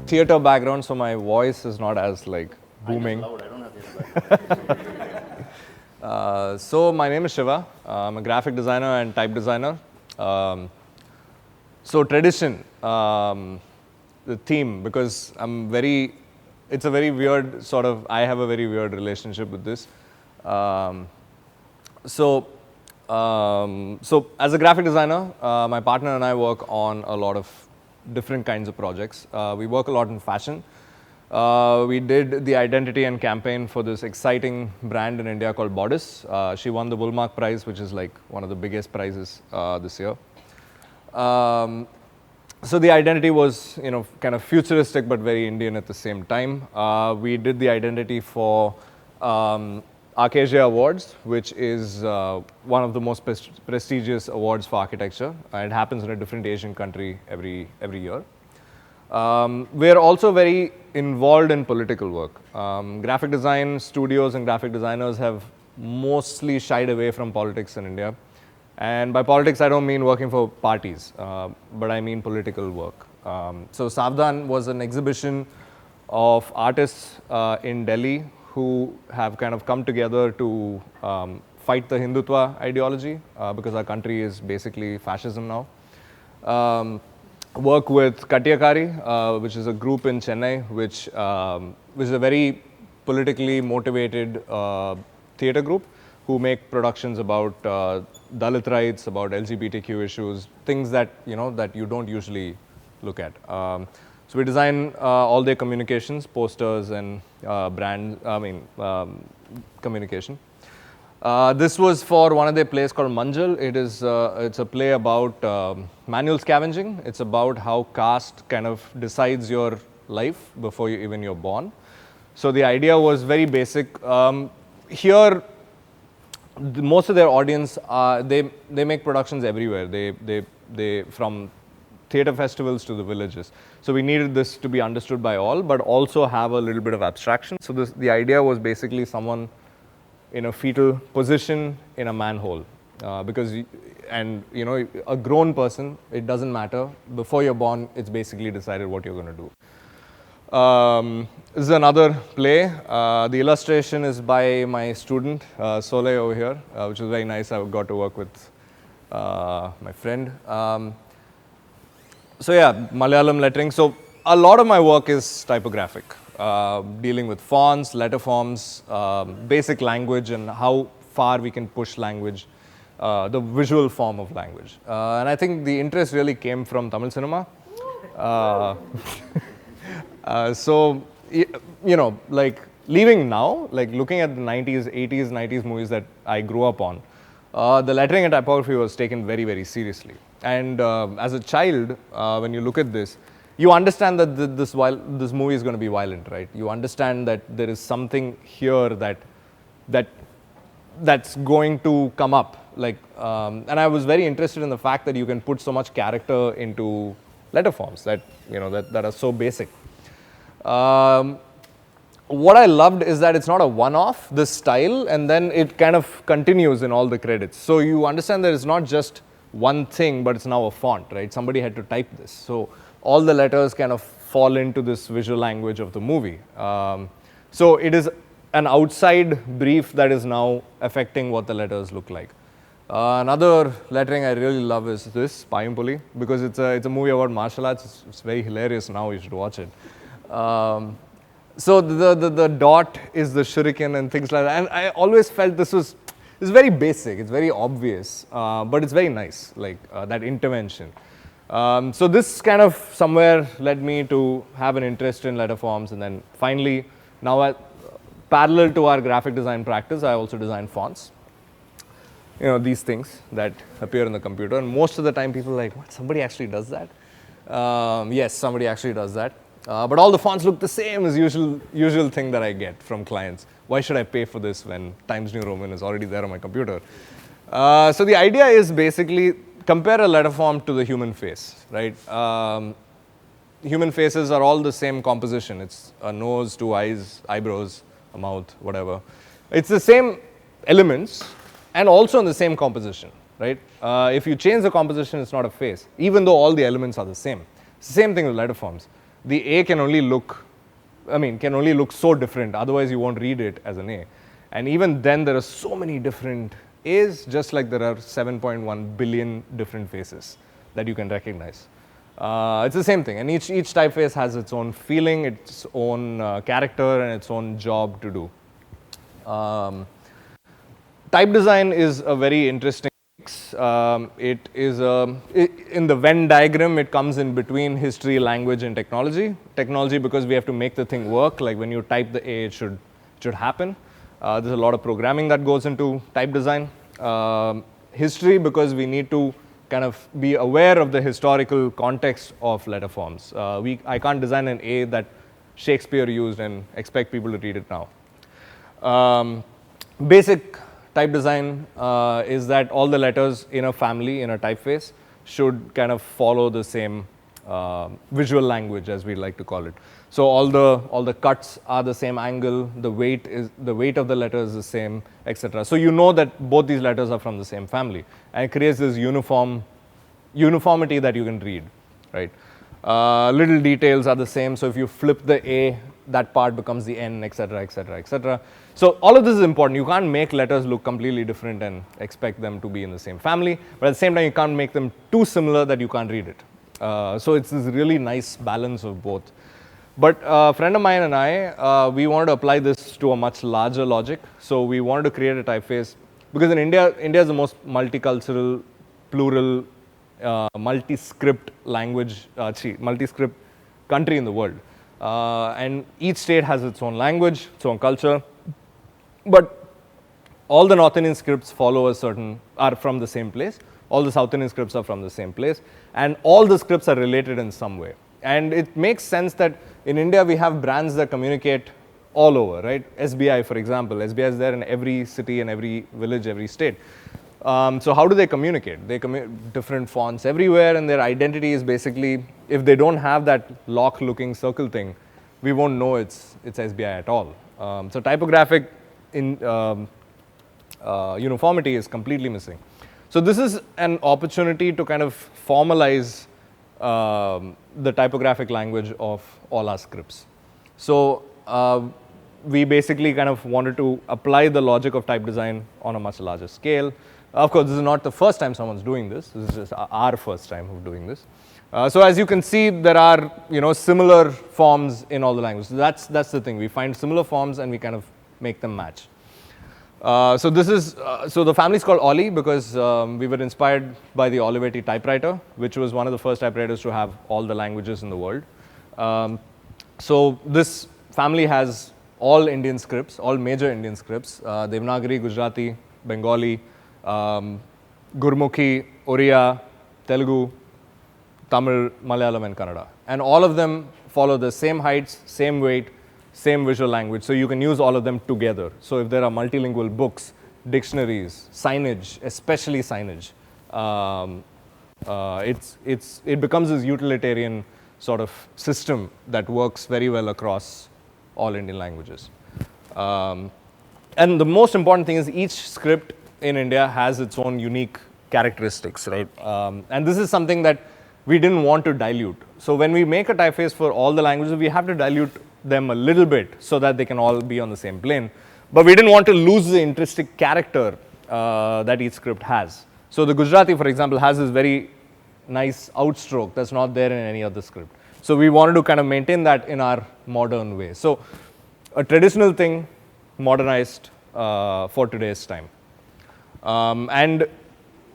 theater background, so my voice is not as like booming. I don't have theater background. So my name is Shiva. I'm a graphic designer and type designer. So tradition, the theme, because it's a very weird I have a very weird relationship with this. So as a graphic designer, my partner and I work on a lot of different kinds of projects. We work a lot in fashion. We did the identity and campaign for this exciting brand in India called Bodice. She won the Bullmark Prize, which is like one of the biggest prizes this year. So the identity was, kind of futuristic but very Indian at the same time. We did the identity for Arcasia Awards, which is one of the most prestigious awards for architecture. It happens in a different Asian country every year. We're also very involved in political work. Graphic design studios and graphic designers have mostly shied away from politics in India. And by politics, I don't mean working for parties, but I mean political work. So Savdhan was an exhibition of artists in Delhi who have kind of come together to fight the Hindutva ideology, because our country is basically fascism now. Work with Katyakari, which is a group in Chennai, which is a very politically motivated theatre group who make productions about Dalit rights, about LGBTQ issues, things that that you don't usually look at. So we design all their communications, posters, and communication. This was for one of their plays called Manjal. It's a play about manual scavenging. It's about how caste kind of decides your life before you're born. So the idea was very basic. Here, most of their audience, they make productions everywhere. They from theatre festivals to the villages. So we needed this to be understood by all, but also have a little bit of abstraction. So the idea was basically someone in a fetal position in a manhole, because a grown person, it doesn't matter. Before you're born, it's basically decided what you're going to do. This is another play. The illustration is by my student, Soleil over here, which was very nice. I got to work with my friend. So yeah, Malayalam lettering. So a lot of my work is typographic, dealing with fonts, letter forms, basic language, and how far we can push language, the visual form of language. And I think the interest really came from Tamil cinema. So, like leaving now, like looking at the 90s, 80s, 90s movies that I grew up on, the lettering and typography was taken very, very seriously. And as a child, when you look at this, you understand that this movie is going to be violent, right? You understand that there is something here that's going to come up. Like, and I was very interested in the fact that you can put so much character into letter forms that are so basic. What I loved is that it's not a one-off, this style, and then it kind of continues in all the credits. So you understand that it's not just one thing, but it's now a font, right? Somebody had to type this. So all the letters kind of fall into this visual language of the movie. So it is an outside brief that is now affecting what the letters look like. Another lettering I really love is this, Payumpuli, because it's a movie about martial arts. It's very hilarious now, you should watch it. So the dot is the shuriken and things like that. And I always felt it's very basic, it's very obvious, but it's very nice, like that intervention. So this kind of somewhere led me to have an interest in letter forms, and then finally, now parallel to our graphic design practice, I also design fonts. These things that appear in the computer, and most of the time people are like, what, somebody actually does that? Yes, somebody actually does that. But all the fonts look the same as usual thing that I get from clients. Why should I pay for this when Times New Roman is already there on my computer? So the idea is basically compare a letter form to the human face, right? Human faces are all the same composition. It's a nose, two eyes, eyebrows, a mouth, whatever. It's the same elements and also in the same composition, right? If you change the composition, it's not a face, even though all the elements are the same. It's the same thing with letter forms. the A can only look, can only look so different. Otherwise, you won't read it as an A. And even then, there are so many different A's, just like there are 7.1 billion different faces that you can recognize. It's the same thing, and each typeface has its own feeling, its own character, and its own job to do. Type design is a very interesting mix. It is in the Venn diagram, it comes in between history, language, and technology. Technology, because we have to make the thing work. Like when you type the A, it should happen. There's a lot of programming that goes into type design. History, because we need to kind of be aware of the historical context of letter forms. I can't design an A that Shakespeare used and expect people to read it now. Basic type design is that all the letters in a family, in a typeface, should kind of follow the same visual language, as we like to call it. So all the cuts are the same angle, the weight of the letter is the same, etc. So you know that both these letters are from the same family, and it creates this uniformity that you can read, right? Little details are the same. So if you flip the A, that part becomes the N, etc., etc., etc. So all of this is important. You can't make letters look completely different and expect them to be in the same family, but at the same time, you can't make them too similar that you can't read it. So it's this really nice balance of both. But a friend of mine and I, we wanted to apply this to a much larger logic. So we wanted to create a typeface, because in India is the most multicultural, plural, multi-script language, multi-script country in the world. And each state has its own language, its own culture. But all the North Indian scripts are from the same place. All the South Indian scripts are from the same place. And all the scripts are related in some way. And it makes sense that in India, we have brands that communicate all over, right? SBI, for example. SBI is there in every city and every village, every state. So how do they communicate? They communicate different fonts everywhere, and their identity is basically, if they don't have that lock-looking circle thing, we won't know it's SBI at all. So typographic uniformity is completely missing. So this is an opportunity to kind of formalize the typographic language of all our scripts. So we basically kind of wanted to apply the logic of type design on a much larger scale. Of course, this is not the first time someone's doing this. This is just our first time of doing this. So as you can see, there are similar forms in all the languages. That's the thing. We find similar forms and we kind of make them match. So the family is called Ollie because we were inspired by the Olivetti typewriter, which was one of the first typewriters to have all the languages in the world. So this family has all Indian scripts, all major Indian scripts: Devanagari, Gujarati, Bengali, Gurmukhi, Oriya, Telugu, Tamil, Malayalam, and Kannada. And all of them follow the same heights, same weight, same visual language. So you can use all of them together. So if there are multilingual books, dictionaries, signage, especially signage, it becomes this utilitarian sort of system that works very well across all Indian languages. And the most important thing is each script in India has its own unique characteristics, right? And this is something that we didn't want to dilute. So when we make a typeface for all the languages, we have to dilute them a little bit so that they can all be on the same plane. But we didn't want to lose the intrinsic character that each script has. So the Gujarati, for example, has this very nice outstroke that's not there in any other script. So we wanted to kind of maintain that in our modern way. So a traditional thing modernized for today's time. And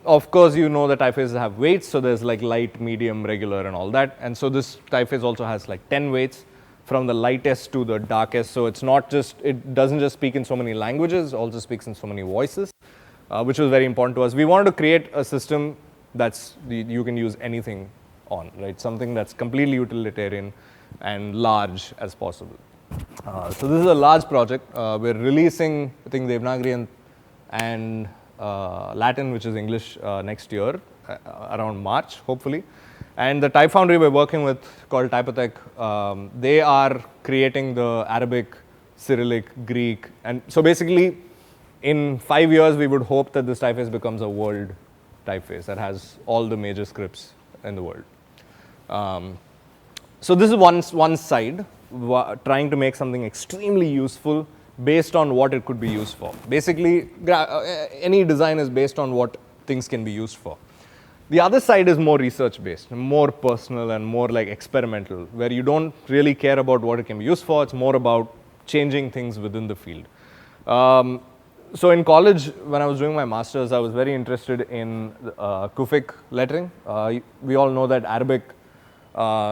of course, the typefaces have weights. So there's like light, medium, regular, and all that. And so this typeface also has like 10 weights from the lightest to the darkest. So it doesn't just speak in so many languages, it also speaks in so many voices, which was very important to us. We wanted to create a system you can use anything on, right? Something that's completely utilitarian and large as possible. So this is a large project. We're releasing, I think, Devanagari and Latin, which is English, next year, around March, hopefully. And the Type Foundry we're working with, called Typotech, they are creating the Arabic, Cyrillic, Greek. And so basically, in 5 years, we would hope that this typeface becomes a world typeface that has all the major scripts in the world. So this is one side, trying to make something extremely useful based on what it could be used for. Basically, any design is based on what things can be used for. The other side is more research-based, more personal and more like experimental, where you don't really care about what it can be used for. It's more about changing things within the field. So in college, when I was doing my master's, I was very interested in Kufic lettering. We all know that Arabic,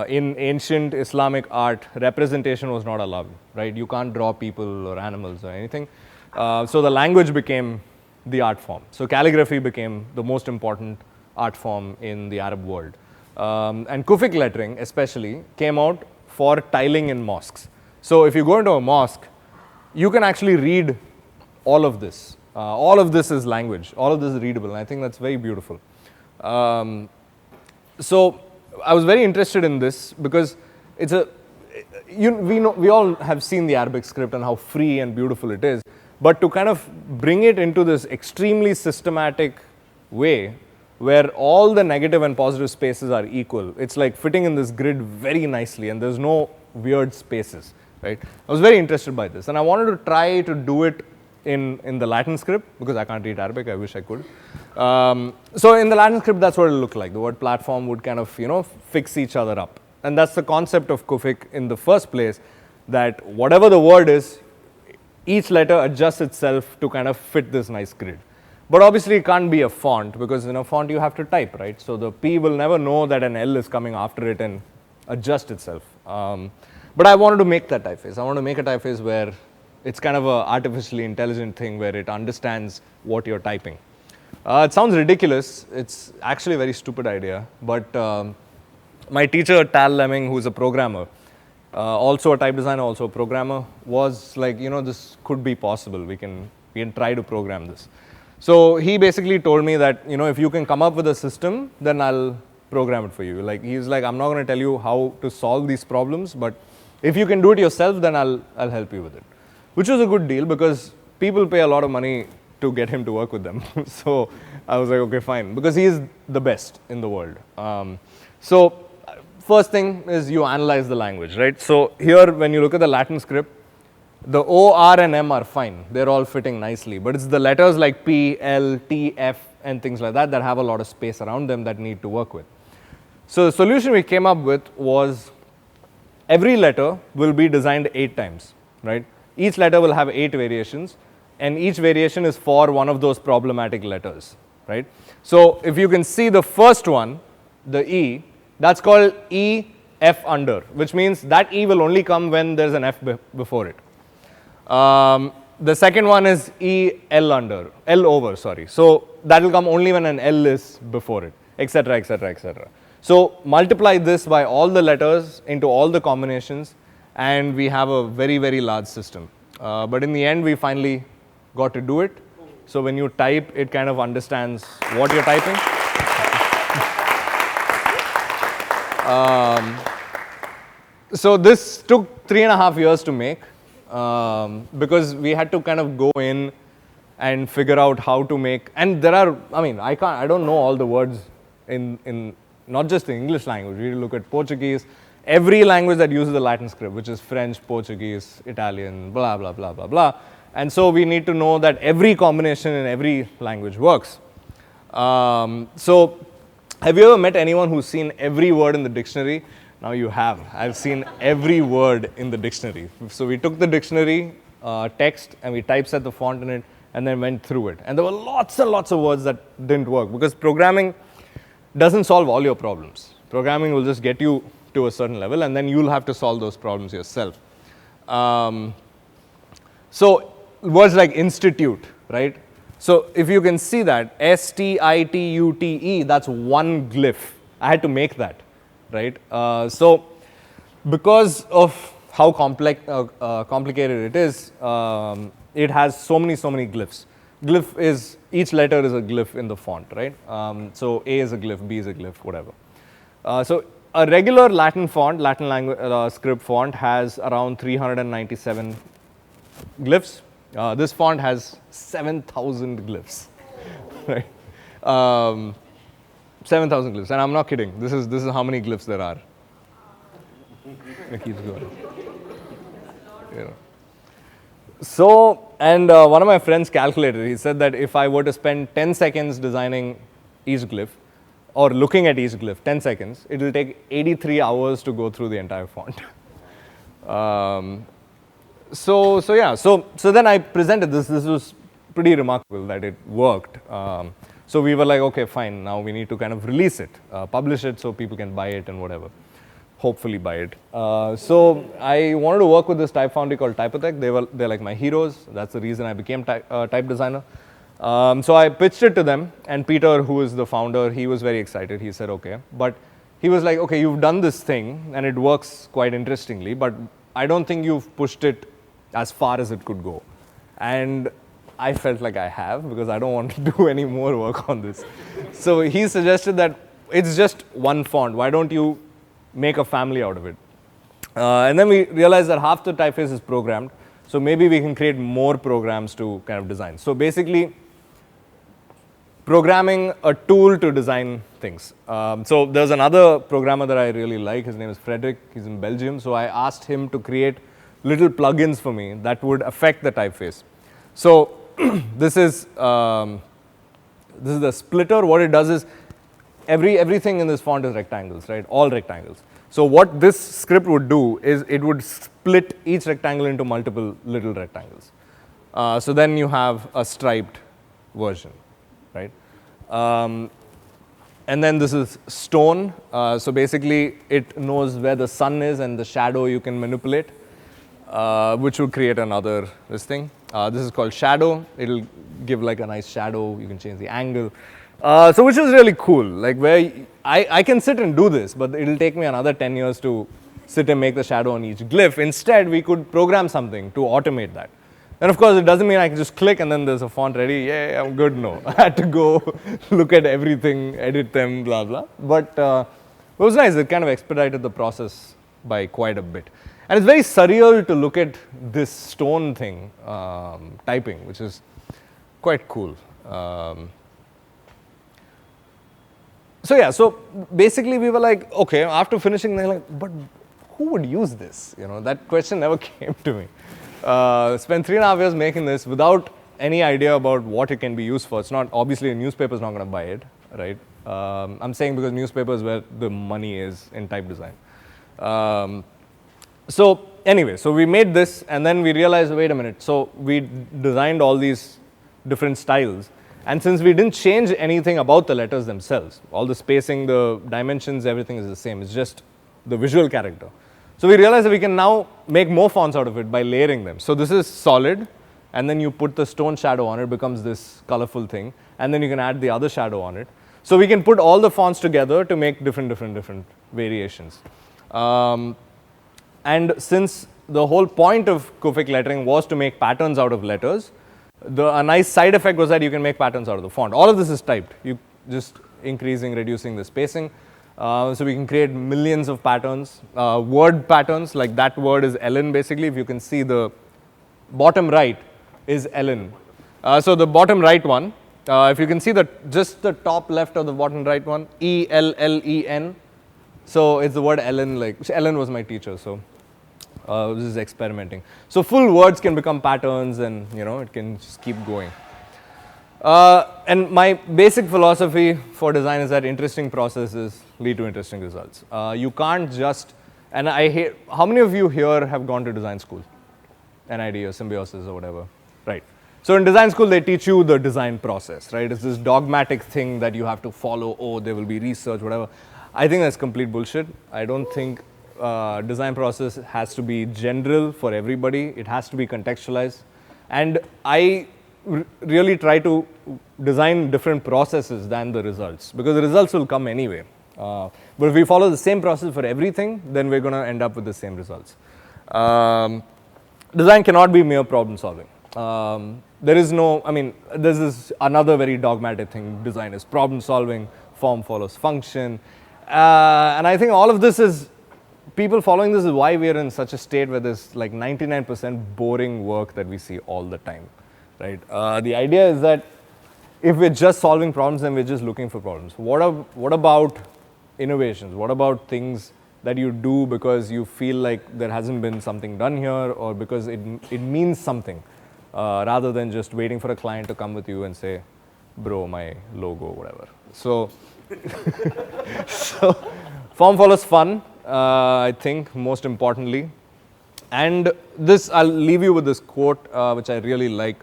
in ancient Islamic art, representation was not allowed, right? You can't draw people or animals or anything. So the language became the art form. So calligraphy became the most important art form in the Arab world. And Kufic lettering especially came out for tiling in mosques. So if you go into a mosque, you can actually read all of this. All of this is language. All of this is readable. And I think that's very beautiful. So I was very interested in this because it's we all have seen the Arabic script and how free and beautiful it is. But to kind of bring it into this extremely systematic way where all the negative and positive spaces are equal. It's like fitting in this grid very nicely and there's no weird spaces, right? I was very interested by this and I wanted to try to do it in the Latin script because I can't read Arabic, I wish I could. So in the Latin script, that's what it looked like. The word platform would kind of, fix each other up. And that's the concept of Kufic in the first place, that whatever the word is, each letter adjusts itself to kind of fit this nice grid. But obviously it can't be a font because in a font you have to type, right? So the P will never know that an L is coming after it and adjust itself. But I wanted to make that typeface. I want to make a typeface where it's kind of an artificially intelligent thing where it understands what you're typing. It sounds ridiculous. It's actually a very stupid idea. But my teacher, Tal Lemming, who's a programmer, also a type designer, also a programmer, was like, this could be possible. We can try to program this. So he basically told me that, if you can come up with a system, then I'll program it for you. Like, he's like, I'm not going to tell you how to solve these problems, but if you can do it yourself, then I'll help you with it. Which was a good deal because people pay a lot of money to get him to work with them. So I was like, okay, fine, because he is the best in the world. So first thing is you analyze the language, right? So here, when you look at the Latin script, the O, R, and M are fine. They're all fitting nicely. But it's the letters like P, L, T, F, and things like that that have a lot of space around them that need to work with. So the solution we came up with was every letter will be designed 8 times, right? Each letter will have 8 variations, and each variation is for one of those problematic letters, right? So if you can see the first one, the E, that's called E, F under, which means that E will only come when there's an F before it. The second one is E, L over, sorry. So that will come only when an L is before it, etc., etc., etc. So multiply this by all the letters into all the combinations, and we have a very, very large system. But in the end, we finally got to do it. So when you type, it kind of understands what you're typing. So this took 3.5 years to make because we had to kind of go in and figure out how to make, and there are, I don't know all the words in not just the English language. We look at Portuguese, every language that uses the Latin script, which is French, Portuguese, Italian, blah, blah, blah, blah, blah. And so we need to know that every combination in every language works. So have you ever met anyone who's seen every word in the dictionary? Now you have. I've seen every word in the dictionary. So we took the dictionary text and we typeset the font in it and then went through it. And there were lots and lots of words that didn't work because programming doesn't solve all your problems. Programming will just get you to a certain level and then you'll have to solve those problems yourself. So words like institute, right? So if you can see that, S-T-I-T-U-T-E, that's one glyph. I had to make that, right? So because of how complicated it is, it has so many glyphs. Glyph is, each letter is a glyph in the font, right? So A is a glyph, B is a glyph, whatever. So a regular Latin font, Latin language script font has around 397 glyphs. This font has 7,000 glyphs, right? 7,000 glyphs, and I'm not kidding. This is how many glyphs there are. It keeps going. You know. So, and one of my friends calculated, he said that if I were to spend 10 seconds designing each glyph, or looking at each glyph, 10 seconds, it will take 83 hours to go through the entire font. So then I presented this. This was pretty remarkable that it worked. So we were like, okay, fine, now we need to kind of release it, publish it so people can buy it and whatever. Hopefully buy it. So I wanted to work with this type foundry called Typotech. They're like my heroes. That's the reason I became type designer. So I pitched it to them, and Peter, who is the founder, he was very excited. He said, okay. But he was like, okay, you've done this thing, and it works quite interestingly, but I don't think you've pushed it as far as it could go. And I felt like I have, because I don't want to do any more work on this. So he suggested that it's just one font. Why don't you make a family out of it? And then we realized that half the typeface is programmed, so maybe we can create more programs to kind of design. So basically, programming a tool to design things. So there's another programmer that I really like. His name is Frederick. He's in Belgium. So I asked him to create little plugins for me that would affect the typeface. So this is the splitter. What it does is everything in this font is rectangles, right? All rectangles. So what this script would do is it would split each rectangle into multiple little rectangles. So then you have a striped version, right? And then this is stone. So basically, it knows where the sun is and the shadow you can manipulate, which will create another this thing. This is called shadow. It'll give like a nice shadow. You can change the angle. So which is really cool. Like where I can sit and do this, but it'll take me another 10 years to sit and make the shadow on each glyph. Instead, we could program something to automate that. And of course, it doesn't mean I can just click and then there's a font ready. Yeah, I'm good. No, I had to go look at everything, edit them, blah, blah. But it was nice. It kind of expedited the process by quite a bit. And it's very surreal to look at this stone thing typing, which is quite cool. So basically we were like, okay, after finishing, they're like, but who would use this? You know, that question never came to me. Spent 3.5 years making this without any idea about what it can be used for. It's not, obviously a newspaper is not going to buy it, right? I'm saying because newspaper is where the money is in type design. So anyway, so we made this and then we realized, wait a minute. So we designed all these different styles. And since we didn't change anything about the letters themselves, all the spacing, the dimensions, everything is the same. It's just the visual character. So we realized that we can now make more fonts out of it by layering them. So this is solid, and then you put the stone shadow on it, becomes this colorful thing, and then you can add the other shadow on it. So we can put all the fonts together to make different variations. And since the whole point of Kufic lettering was to make patterns out of letters, a nice side effect was that you can make patterns out of the font. All of this is typed. You just increasing, reducing the spacing. So we can create millions of patterns, word patterns, like that word is Ellen basically. If you can see the bottom right is Ellen. So the bottom right one, if you can see just the top left of the bottom right one, E-L-L-E-N. So it's the word Ellen, like Ellen was my teacher, so this is experimenting. So full words can become patterns and it can just keep going. And my basic philosophy for design is that interesting processes lead to interesting results. You can't just, and I hate, how many of you here have gone to design school? NID or Symbiosis or whatever, right? So in design school, they teach you the design process, right? It's this dogmatic thing that you have to follow. Oh, there will be research, whatever. I think that's complete bullshit. I don't think design process has to be general for everybody. It has to be contextualized. And I really try to design different processes than the results, because the results will come anyway. But if we follow the same process for everything, then we're going to end up with the same results. Design cannot be mere problem solving. There is no, this is another very dogmatic thing. Design is problem solving, form follows function. And I think all of this is, people following this is why we are in such a state where there's like 99% boring work that we see all the time, right? The idea is that if we're just solving problems, then we're just looking for problems. What about innovations? What about things that you do because you feel like there hasn't been something done here, or because it means something, rather than just waiting for a client to come with you and say, bro, my logo, whatever. So, so form follows fun, I think, most importantly. And this, I'll leave you with this quote, which I really like.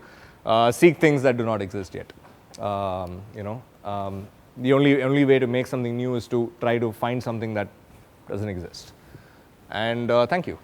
Seek things that do not exist yet. The only way to make something new is to try to find something that doesn't exist. And thank you.